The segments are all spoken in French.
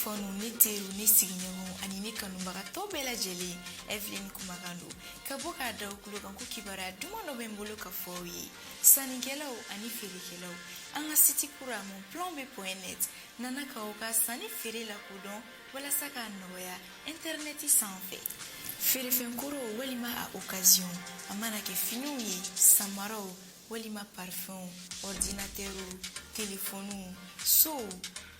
fonu ne teru ne sigiɲɔgɔn ani ne kanubagatɔ bɛɛ lajɛlen Evelyn Kumakando ka bɔ k'a da kulo kan ko kibaruya duman dɔ bɛ n bolo ka fɔ aw ye sannikɛlaw ani feerekɛlaw an ka siti kura monplomb.net nana k'aw ka sanni feere lakodɔn walasa k'a nɔgɔya interneti sanfɛ feerefɛnkoro walima a occasion a mana kɛ finiw ye samaraw walima parfum ordinatɛrw telefoniw sow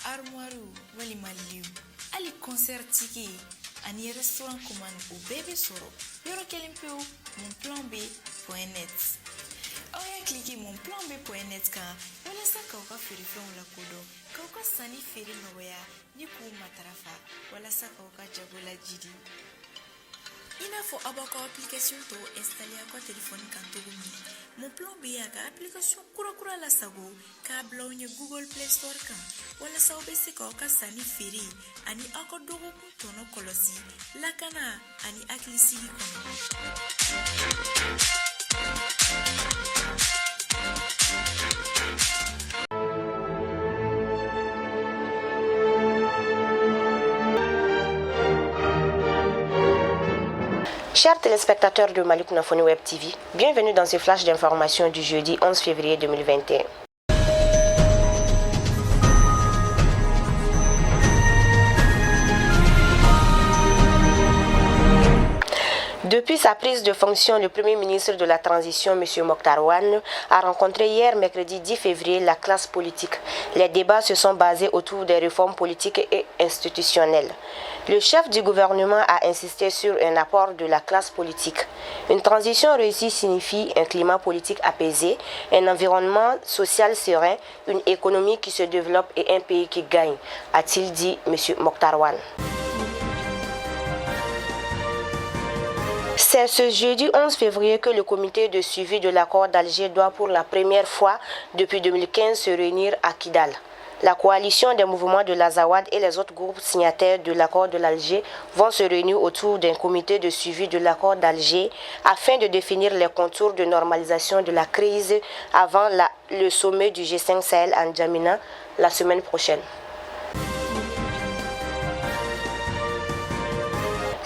armoirew walima liw hali concert ticket ani restaurant commande o bɛɛ bɛ sɔrɔ yɔrɔ kelen pewu monplomb.net aw y'a cliquer monplomb.net kan walasa k'aw ka feerefɛnw lakodɔn k'aw ka sanni feere nɔgɔya ni k'u matarafa walasa k'aw ka jago lajidi i n'a fɔ aw b'aw ka application tɔw installer aw ka telefɔni kan cogo min Monplomb y'a ka application kura lasago k'a bila aw ɲɛ Google Play Store kan walasa aw bɛ se k'aw ka sanni feere ani aw ka dɔgɔkun tɔnɔ kɔlɔsi lakana ani hakilisigi kɔnɔ. Chers téléspectateurs de Mali Kunafoni Web TV, bienvenue dans ce flash d'information du jeudi 11 février 2021. Depuis sa prise de fonction, le Premier ministre de la Transition, M. Mokhtar Ouane, a rencontré hier, mercredi 10 février, la classe politique. Les débats se sont basés autour des réformes politiques et institutionnelles. Le chef du gouvernement a insisté sur un apport de la classe politique. Une transition réussie signifie un climat politique apaisé, un environnement social serein, une économie qui se développe et un pays qui gagne, a-t-il dit M. Mokhtar Ouane. C'est ce jeudi 11 février que le comité de suivi de l'accord d'Alger doit pour la première fois depuis 2015 se réunir à Kidal. La coalition des mouvements de l'Azawad et les autres groupes signataires de l'accord de l'Alger vont se réunir autour d'un comité de suivi de l'accord d'Alger afin de définir les contours de normalisation de la crise avant le sommet du G5 Sahel en N'Djamena la semaine prochaine.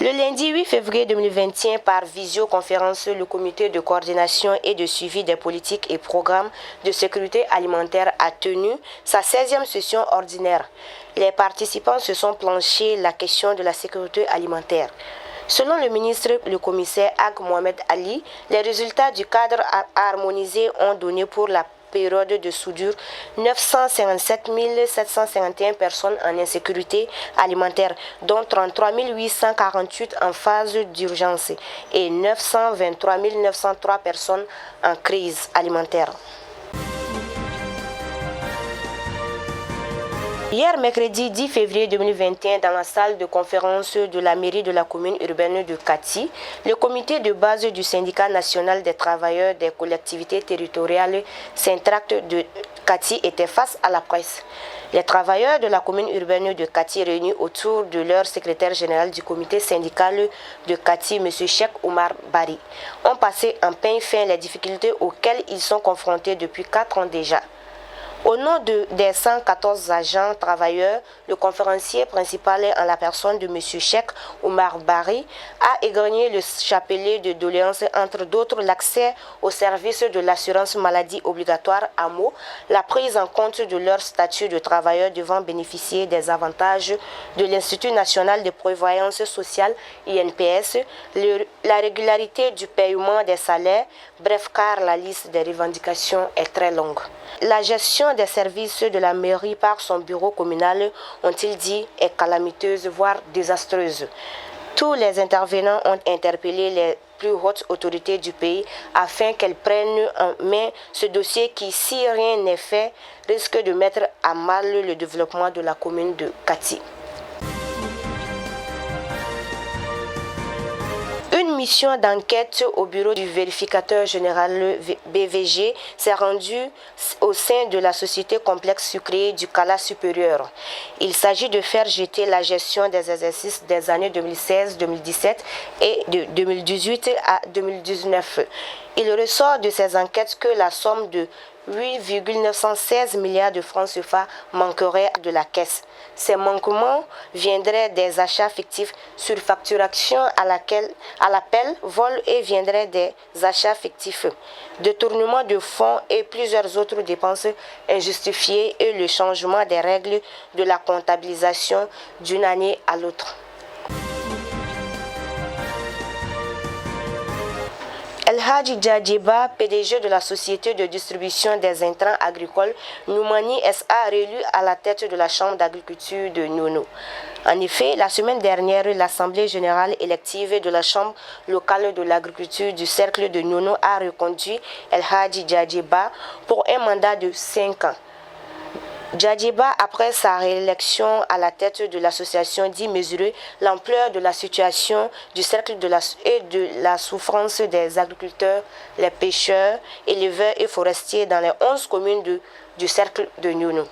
Le lundi 8 février 2021, par visioconférence, le comité de coordination et de suivi des politiques et programmes de sécurité alimentaire a tenu sa 16e session ordinaire. Les participants se sont penchés la question de la sécurité alimentaire. Selon le ministre, le commissaire Ag Mohamed Ali, les résultats du cadre harmonisé ont donné pour la période de soudure 957 751 personnes en insécurité alimentaire, dont 33 848 en phase d'urgence et 923 903 personnes en crise alimentaire. Hier, mercredi 10 février 2021, dans la salle de conférence de la mairie de la commune urbaine de Kati, le comité de base du syndicat national des travailleurs des collectivités territoriales Syntract de Kati était face à la presse. Les travailleurs de la commune urbaine de Kati réunis autour de leur secrétaire général du comité syndical de Kati, M. Cheikh Oumar Bari, ont passé en peigne fin les difficultés auxquelles ils sont confrontés depuis 4 ans déjà. Au nom des 114 agents travailleurs, le conférencier principal en la personne de M. Cheikh Oumar Bari a égrené le chapelet de doléances, entre d'autres l'accès au service de l'assurance maladie obligatoire AMO, la prise en compte de leur statut de travailleur devant bénéficier des avantages de l'Institut national de prévoyance sociale INPS, la régularité du paiement des salaires, bref car la liste des revendications est très longue. La gestion des services de la mairie par son bureau communal, ont-ils dit, est calamiteuse, voire désastreuse. Tous les intervenants ont interpellé les plus hautes autorités du pays afin qu'elles prennent en main ce dossier qui, si rien n'est fait, risque de mettre à mal le développement de la commune de Kati. Une mission d'enquête au bureau du vérificateur général BVG s'est rendue au sein de la société complexe sucrier du Kala supérieur. Il s'agit de faire jeter la gestion des exercices des années 2016-2017 et de 2018 à 2019. Il ressort de ces enquêtes que la somme de 8,916 milliards de francs CFA manqueraient de la caisse. Ces manquements viendraient des achats fictifs, surfacturation à l'appel, vol et viendraient des achats fictifs, détournement de fonds et plusieurs autres dépenses injustifiées et le changement des règles de la comptabilisation d'une année à l'autre. El Hadji Djadjeba, PDG de la société de distribution des intrants agricoles Noumani SA, réélu à la tête de la Chambre d'agriculture de Nono. En effet, la semaine dernière, l'Assemblée générale élective de la Chambre locale de l'agriculture du cercle de Nono a reconduit El Hadji Djadjeba pour un mandat de 5 ans. Djadjeba, après sa réélection à la tête de l'association, dit mesurer l'ampleur de la situation du cercle et de la souffrance des agriculteurs, les pêcheurs, éleveurs et forestiers dans les 11 communes du cercle de Nono.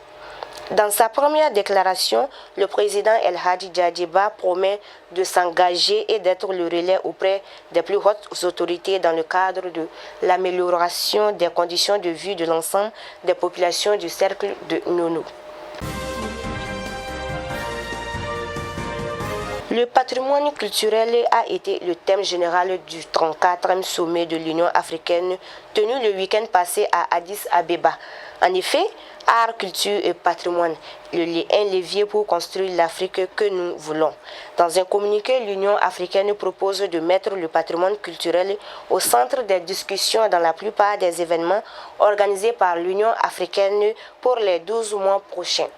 Dans sa première déclaration, le président El Hadji Djadjeba promet de s'engager et d'être le relais auprès des plus hautes autorités dans le cadre de l'amélioration des conditions de vie de l'ensemble des populations du cercle de Nono. Le patrimoine culturel a été le thème général du 34e sommet de l'Union africaine tenu le week-end passé à Addis Abeba. En effet, art, culture et patrimoine, un levier pour construire l'Afrique que nous voulons. Dans un communiqué, l'Union africaine propose de mettre le patrimoine culturel au centre des discussions dans la plupart des événements organisés par l'Union africaine pour les 12 mois prochains.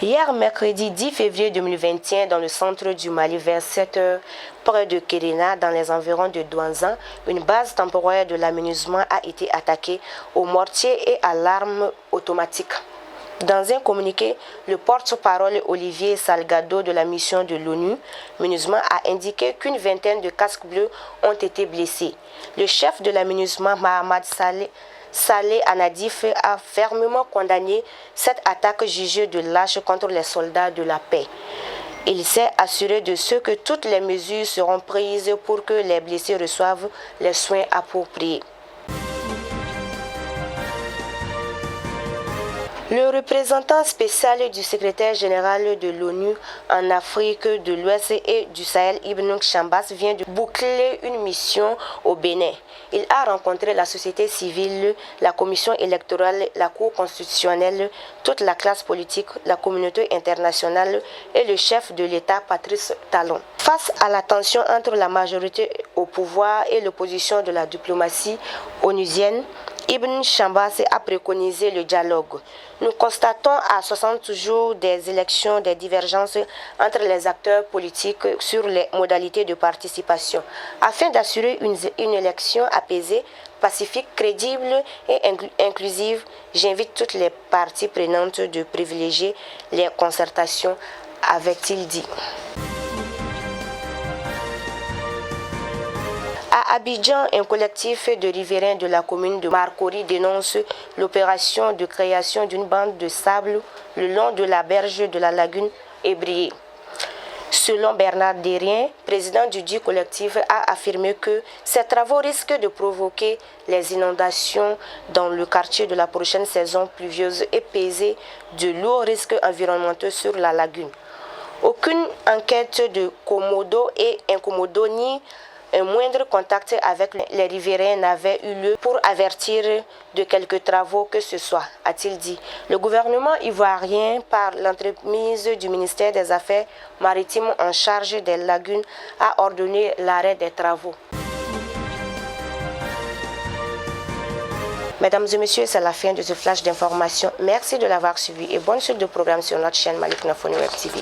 Hier, mercredi 10 février 2021, dans le centre du Mali, vers 7 h, près de Kéréna, dans les environs de Douanzan, une base temporaire de la MINUSMA a été attaquée au mortier et à l'arme automatique. Dans un communiqué, le porte-parole Olivier Salgado de la mission de l'ONU, MINUSMA, a indiqué qu'une vingtaine de casques bleus ont été blessés. Le chef de la MINUSMA, Mahamad Saleh Anadif, a fermement condamné cette attaque jugée de lâche contre les soldats de la paix. Il s'est assuré de ce que toutes les mesures seront prises pour que les blessés reçoivent les soins appropriés. Le représentant spécial du secrétaire général de l'ONU en Afrique de l'Ouest et du Sahel, Ibn Chambas, vient de boucler une mission au Bénin. Il a rencontré la société civile, la commission électorale, la Cour constitutionnelle, toute la classe politique, la communauté internationale et le chef de l'État, Patrice Talon. Face à la tension entre la majorité au pouvoir et l'opposition de la diplomatie onusienne, Ibn Chambas a préconisé le dialogue. Nous constatons à 60 jours des élections des divergences entre les acteurs politiques sur les modalités de participation. Afin d'assurer une élection apaisée, pacifique, crédible et inclusive, j'invite toutes les parties prenantes de privilégier les concertations, avait-il dit. À Abidjan, un collectif de riverains de la commune de Marcory dénonce l'opération de création d'une bande de sable le long de la berge de la lagune Ébrié. Selon Bernard Derrien, président du dit collectif, a affirmé que ces travaux risquent de provoquer les inondations dans le quartier de la prochaine saison pluvieuse et peser de lourds risques environnementaux sur la lagune. Aucune enquête de Komodo et Incomodo ni un moindre contact avec les riverains n'avait eu lieu pour avertir de quelques travaux que ce soit, a-t-il dit. Le gouvernement ivoirien, par l'entremise du ministère des Affaires maritimes en charge des lagunes, a ordonné l'arrêt des travaux. Mesdames et messieurs, c'est la fin de ce flash d'information. Merci de l'avoir suivi et bonne suite de programme sur notre chaîne Malik Nafoni Web TV.